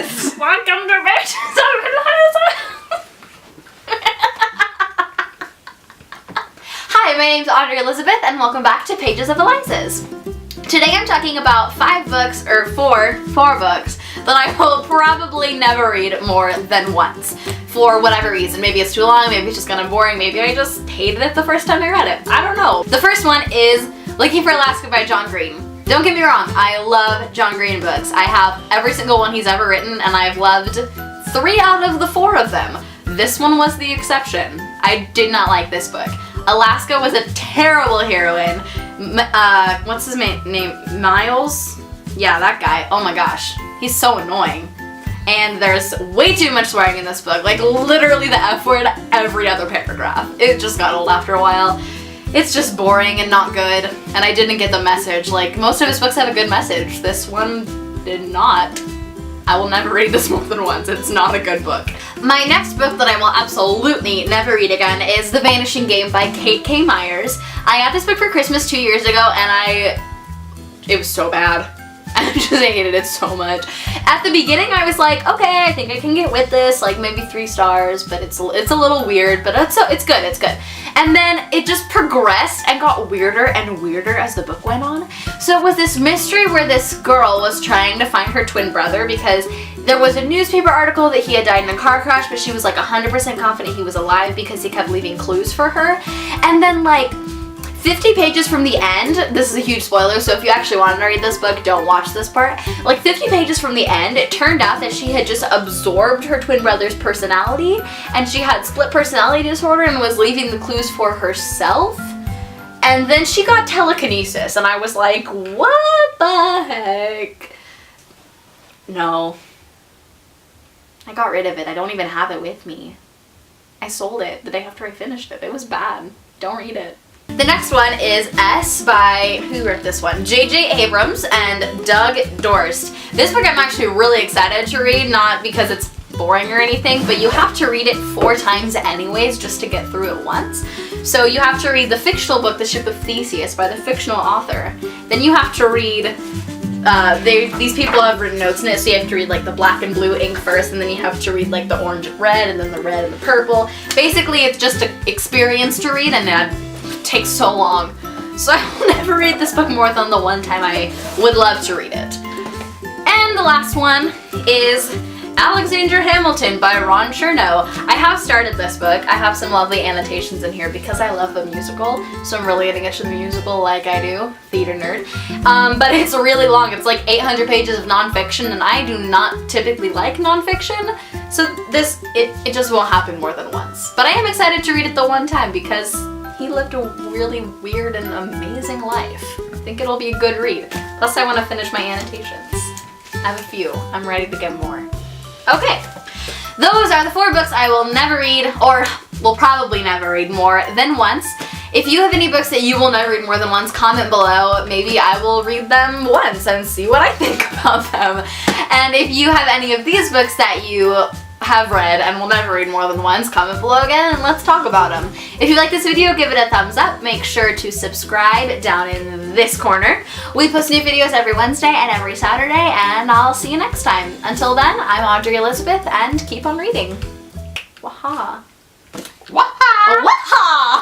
Welcome to PagesOfElizas. Hi, my name's Audrey Elizabeth and welcome back to Pages of Elizas. Today I'm talking about four books that I will probably never read more than once. For whatever reason. Maybe it's too long, maybe it's just kind of boring, maybe I just hated it the first time I read it. I don't know. The first one is Looking for Alaska by John Green. Don't get me wrong, I love John Green books. I have every single one he's ever written and I've loved 3 out of the 4 of them. This one was the exception. I did not like this book. Alaska was a terrible heroine. What's his name? Miles? Yeah, that guy. Oh my gosh. He's so annoying. And there's way too much swearing in this book. Like literally the F word every other paragraph. It just got old after a while. It's just boring and not good. And I didn't get the message. Like most of his books have a good message. This one did not. I will never read this more than once. It's not a good book. My next book that I will absolutely never read again is The Vanishing Game by Kate K. Myers. I got this book for Christmas 2 years ago and it was so bad. I just hated it so much. At the beginning I was like, okay, I think I can get with this, like maybe 3 stars, but it's a little weird, but it's good. And then it just progressed and got weirder and weirder as the book went on. So it was this mystery where this girl was trying to find her twin brother because there was a newspaper article that he had died in a car crash, but she was like 100% confident he was alive because he kept leaving clues for her. And then like 50 pages from the end, this is a huge spoiler, so if you actually want to read this book, don't watch this part. Like 50 pages from the end, it turned out that she had just absorbed her twin brother's personality, and she had split personality disorder and was leaving the clues for herself. And then she got telekinesis, and I was like, what the heck? No. I got rid of it. I don't even have it with me. I sold it the day after I finished it. It was bad. Don't read it. The next one is S by, who wrote this one? J.J. Abrams and Doug Dorst. This book I'm actually really excited to read, not because it's boring or anything, but you have to read it 4 times anyways just to get through it once. So you have to read the fictional book, The Ship of Theseus by the fictional author. Then you have to read, these people have written notes in it, so you have to read like the black and blue ink first, and then you have to read like the orange and red, and then the red and the purple. Basically it's just an experience to read, and it takes so long. So I will never read this book more than the one time I would love to read it. And the last one is Alexander Hamilton by Ron Chernow. I have started this book. I have some lovely annotations in here because I love the musical, so I'm really getting into the musical like I do, theater nerd. But it's really long. It's like 800 pages of nonfiction, and I do not typically like nonfiction, so it just won't happen more than once. But I am excited to read it the one time because he lived a really weird and amazing life. I think it'll be a good read. Plus I want to finish my annotations. I have a few. I'm ready to get more. Okay, those are the 4 books I will never read, or will probably never read more than once. If you have any books that you will never read more than once, comment below. Maybe I will read them once and see what I think about them. And if you have any of these books that you have read and will never read more than once, comment below again and let's talk about them. If you like this video, give it a thumbs up. Make sure to subscribe down in this corner. We post new videos every Wednesday and every Saturday, and I'll see you next time. Until then, I'm Audrey Elizabeth, and keep on reading. Waha. Waha! Waha!